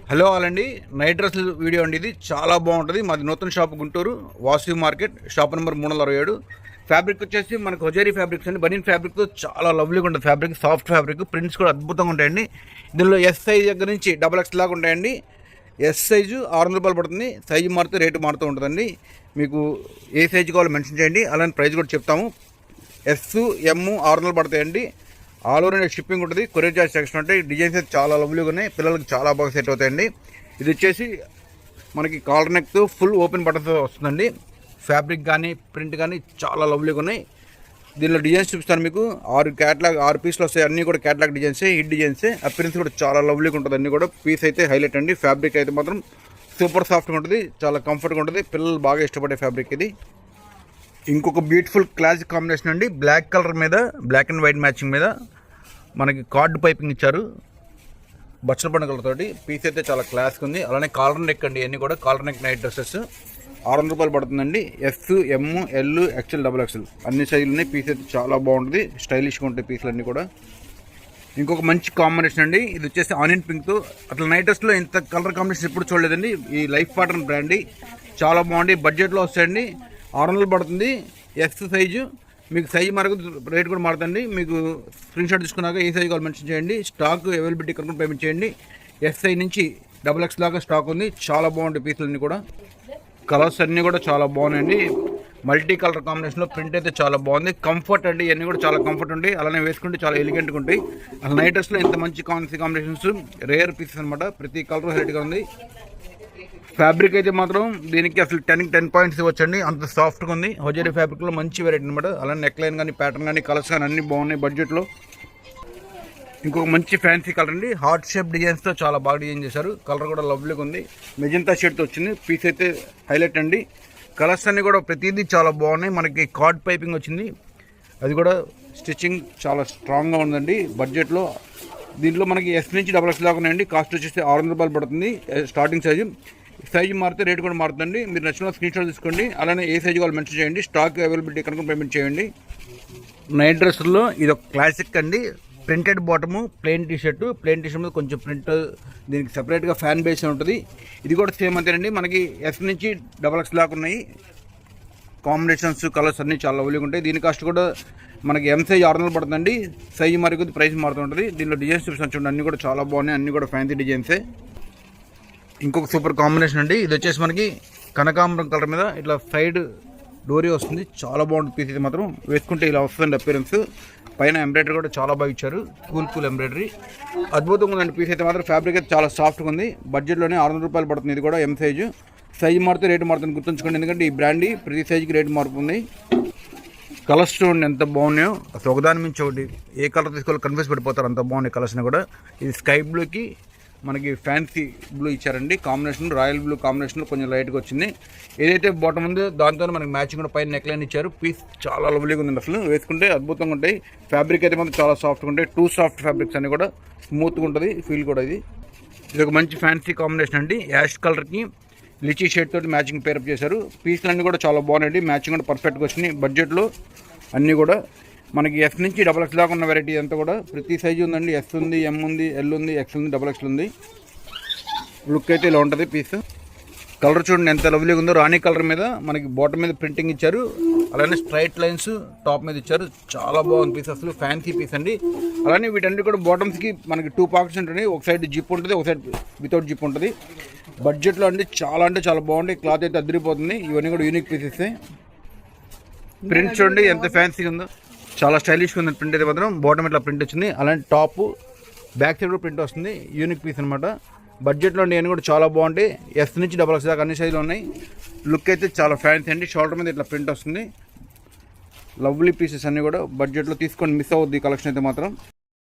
Hello all అండి, night dress video అండి. ఇది చాలా బాగుంటుంది. మాది నూతన shop Guntur Vasavi market, shop number 367. Fabric వచ్చేసి మనకు హొజేరీ ఫ్యాబ్రిక్స్ అండి. బనీన్ ఫ్యాబ్రిక్తో చాలా లవ్లీగా ఉంటుంది. ఫ్యాబ్రిక్ సాఫ్ట్ ఫ్యాబ్రిక్, ప్రింట్స్ కూడా అద్భుతంగా ఉంటాయండి. దీనిలో ఎస్ సైజ్ దగ్గర నుంచి XXL లాగా ఉంటాయండి. ఎస్ సైజు 600 రూపాయలు పడుతుంది. సైజు మారితే రేటు మారుతూ ఉంటుందండి. మీకు ఏ సైజు కావాలో మెన్షన్ చేయండి, అలానే ప్రైస్ కూడా చెప్తాము. ఎస్ ఎమ్ 600 పడతాయండి. ఆల్ ఓవర్ ఇండియా షిప్పింగ్ ఉంటుంది. కొరియర్ చార్జ్ సెక్షన్ ఉంటాయి. డిజైన్స్ అయితే చాలా లవ్లీగా ఉన్నాయి. పిల్లలకి చాలా బాగా సెట్ అవుతాయండి. ఇది వచ్చేసి మనకి కాలర్ నెక్తో ఫుల్ ఓపెన్ బటన్తో వస్తుందండి. ఫ్యాబ్రిక్ కానీ ప్రింట్ కానీ చాలా లవ్లీగా ఉన్నాయి. దీనిలో డిజైన్స్ చూపిస్తాను మీకు. 6 పీస్లు వస్తాయి. అన్నీ కూడా క్యాటలాగ్ డిజైన్సే, హిట్ డిజైన్సే. అపిరెన్స్ కూడా చాలా లవ్లీగా ఉంటుంది. అన్నీ కూడా పీస్ అయితే హైలైట్ అండి. ఫ్యాబ్రిక్ అయితే మాత్రం సూపర్ సాఫ్ట్గా ఉంటుంది. చాలా కంఫర్ట్గా ఉంటుంది. పిల్లలు బాగా ఇష్టపడే ఫ్యాబ్రిక్ ఇది. ఇంకొక బ్యూటిఫుల్ క్లాసిక్ కాంబినేషన్ అండి. బ్లాక్ కలర్ మీద బ్లాక్ అండ్ వైట్ మ్యాచింగ్ మీద మనకి కార్డ్ పైపింగ్ ఇచ్చారు బచ్చల పండు కలర్ తోటి. పీస్ అయితే చాలా క్లాస్గా ఉంది. అలానే కాలర్ నెక్ అండి. అన్నీ కూడా కాలర్ నెక్ నైట్ డ్రెస్సెస్ 600 రూపాయలు పడుతుందండి. S M L XL XXL అన్ని సైజులు ఉన్నాయి. పీస్ అయితే చాలా బాగుంటుంది. స్టైలిష్గా ఉంటాయి పీసులు అన్నీ కూడా. ఇంకొక మంచి కాంబినేషన్ అండి. ఇది వచ్చేసి ఆనియన్ పింక్తో. అట్లా నైట్ డ్రెస్లో ఇంత కలర్ కాంబినేషన్ ఎప్పుడు చూడలేదండి. ఈ లైఫ్ పాటర్న్ బ్రాండ్ చాలా బాగుంది. బడ్జెట్లో వస్తాయండి. 600 పడుతుంది. X size. మీకు సైజు మరకు రేట్ కూడా మారుతుంది. మీకు స్క్రీన్ షాట్ తీసుకున్నాక ఏ సైజు కావాలి మెన్షన్ చేయండి. స్టాక్ అవైలబిలిటీ కనుక పేమెంట్ చేయండి. ఎస్ఐ నుంచి XXL దాకా స్టాక్ ఉంది. చాలా బాగుంటాయి పీసులన్నీ కూడా. కలర్స్ అన్నీ కూడా చాలా బాగున్నాయండి. మల్టీ కలర్ కాంబినేషన్లో ప్రింట్ అయితే చాలా బాగుంది. కంఫర్ట్ అండి. ఇవన్నీ కూడా చాలా కంఫర్ట్ ఉంటాయి. అలానే వేసుకుంటే చాలా ఎలిగెంట్గా ఉంటాయి. అసలు నైట్ డ్రెస్లో ఇంత మంచి కాంబినేషన్స్ రేర్ పీసెస్ అనమాట. ప్రతి కలర్ హైలైట్గా ఉంది. ఫ్యాబ్రిక్ అయితే మాత్రం దీనికి అసలు 10 పాయింట్స్ ఇవ్వచ్చండి. అంత సాఫ్ట్గా ఉంది. హొజేరీ ఫ్యాబ్రిక్లో మంచి వెరైటీ అనమాట. అలానే నెక్ లైన్ కానీ ప్యాటర్న్ కానీ కలర్స్ కానీ అన్నీ బాగున్నాయి బడ్జెట్లో. ఇంకొక మంచి ఫ్యాన్సీ కలర్ అండి. హార్ట్ షేప్ డిజైన్స్తో చాలా బాగా డిజైన్ చేశారు. కలర్ కూడా లవ్లీగా ఉంది. మెజంతా షేడ్తో వచ్చింది. పీస్ అయితే హైలైట్ అండి. కలర్స్ అన్నీ కూడా ప్రతిదీ చాలా బాగున్నాయి. మనకి కార్డ్ పైపింగ్ వచ్చింది. అది కూడా స్టిచ్చింగ్ చాలా స్ట్రాంగ్గా ఉందండి బడ్జెట్లో. దీంట్లో మనకి ఎస్ నుంచి XXL దాకా ఉన్నాయండి. కాస్ట్ వచ్చేసి 600 రూపాయలు పడుతుంది స్టార్టింగ్ సైజు. సైజు మారితే రేట్ కూడా మారుతుందండి. మీరు నచ్చిన స్క్రీన్ షాట్ తీసుకోండి. అలానే ఏ సైజు కావాలి మెన్షన్ చేయండి. స్టాక్ అవైలబిలిటీ కనుక పేమెంట్ చేయండి. నైట్ డ్రెస్సుల్లో ఇది ఒక క్లాసిక్ అండి. ప్రింటెడ్ బాటము, ప్లెయిన్ టీషర్ట్ మీద కొంచెం ప్రింట్, దీనికి సపరేట్గా ఫ్యాన్ బేస్ ఉంటుంది. ఇది కూడా సేమ్ అంతేనండి. మనకి ఎస్ నుంచి XXL దాకా ఉన్నాయి. కాంబినేషన్స్ కలర్స్ అన్నీ చాలా లవ్లీగా ఉంటాయి. దీని కాస్ట్ కూడా మనకి ఎం సైజ్ 600 పడుతుందండి. సైజు మరి కొద్ది ప్రైస్ మారుతుంటుంది. దీనిలో డిజైన్స్ చూపిస్తాను చూడండి. అన్నీ కూడా చాలా బాగున్నాయి. అన్నీ కూడా ఫ్యాన్సీ డిజైన్సే. ఇంకొక సూపర్ కాంబినేషన్ అండి. ఇది వచ్చేసి మనకి కనకాంబరం కలర్ మీద ఇట్లా సైడ్ డోరీ వస్తుంది. చాలా బాగుంటుంది పీస్. ఇది మాత్రం వేసుకుంటే ఇలా వస్తుందండి అపిరెన్స్. పైన ఎంబ్రాయిడరీ కూడా చాలా బాగా ఇచ్చారు. కూల్ ఎంబ్రాయిడరీ అద్భుతంగా ఉందండి. పీస్ అయితే మాత్రం ఫ్యాబ్రిక్ అయితే చాలా సాఫ్ట్గా ఉంది. బడ్జెట్లోనే 600 రూపాయలు పడుతుంది. ఇది కూడా ఎం సైజు. సైజు మారితే రేటు మారుతుంది గుర్తుంచుకోండి. ఎందుకంటే ఈ బ్రాండ్ ప్రతి సైజుకి రేటు మారుతుంది. కలర్స్ చూడండి ఎంత బాగున్నాయో. అసలు ఒకదాని మించి ఒకటి. ఏ కలర్ తీసుకోవాలో కన్ఫ్యూజ్ పడిపోతారు. అంత బాగున్నాయి కలర్స్ని కూడా. ఇది స్కై బ్లూకి మనకి ఫ్యాన్సీ బ్లూ ఇచ్చారండి. కాంబినేషన్ రాయల్ బ్లూ కాంబినేషన్లో కొంచెం లైట్గా వచ్చింది. ఏదైతే బాటమ్ ఉందో దాంతో మనకి మ్యాచింగ్ కూడా పైన నెక్ లైన్ ఇచ్చారు. పీస్ చాలా లవ్లీగా ఉంది. అసలు వేసుకుంటే అద్భుతంగా ఉంటాయి. ఫ్యాబ్రిక్ అయితే మాత్రం చాలా సాఫ్ట్గా ఉంటాయి. 2 సాఫ్ట్ ఫ్యాబ్రిక్స్ అన్నీ కూడా స్మూత్గా ఉంటుంది. ఫీల్ కూడా ఇది ఒక మంచి ఫ్యాన్సీ కాంబినేషన్ అండి. యాష్ కలర్కి లిచీ షేడ్ తోటి మ్యాచింగ్ పేరప్ చేశారు. పీస్లు అన్నీ కూడా చాలా బాగున్నాయండి. మ్యాచింగ్ కూడా పర్ఫెక్ట్గా వచ్చినాయి. బడ్జెట్లో అన్నీ కూడా మనకి ఎస్ నుంచి XXL దాకా ఉన్న వెరైటీ అంతా కూడా ప్రతి సైజు ఉందండి. ఎస్ ఉంది, ఎం ఉంది, ఎల్ ఉంది, XL ఉంది, XXL ఉంది. లుక్ అయితే ఇలా ఉంటుంది పీస్. కలర్ చూడండి ఎంత లవ్లీగా ఉందో. రాణి కలర్ మీద మనకి బాటమ్ మీద ప్రింటింగ్ ఇచ్చారు. అలానే స్ట్రైట్ లైన్స్ టాప్ మీద ఇచ్చారు. చాలా బాగుంది పీస్. అసలు ఫ్యాన్సీ పీస్ అండి. అలానే వీటన్ని కూడా బాటమ్స్కి మనకి 2 పాకెట్స్ ఉంటాయి. ఒక సైడ్ జిప్ ఉంటుంది, ఒక సైడ్ వితౌట్ జిప్ ఉంటుంది. బడ్జెట్లో అంటే చాలా బాగుంటాయి. క్లాత్ అయితే అదిరిపోతుంది. ఇవన్నీ కూడా యూనిక్ పీసెస్. ప్రింట్ చూడండి ఎంత ఫ్యాన్సీగా ఉందో. చాలా స్టైలిష్గా ఉంది ప్రింట్ అయితే మాత్రం. బాటమ్ ఇట్లా ప్రింట్ వచ్చింది. అలాంటి టాప్ బ్యాక్ సైడ్ కూడా ప్రింట్ వస్తుంది. యూనిక్ పీస్ అనమాట. బడ్జెట్లో నేను కూడా చాలా బాగుంటాయి. ఎస్ నుంచి XXL దాకా అన్ని సైజులు ఉన్నాయి. లుక్ అయితే చాలా ఫ్యాన్సీ అండి. షోల్డర్ మీద ఇట్లా ప్రింట్ వస్తుంది. లవ్లీ పీసెస్ అన్నీ కూడా బడ్జెట్లో తీసుకొని మిస్ అవుద్ది ఈ కలెక్షన్ అయితే మాత్రం.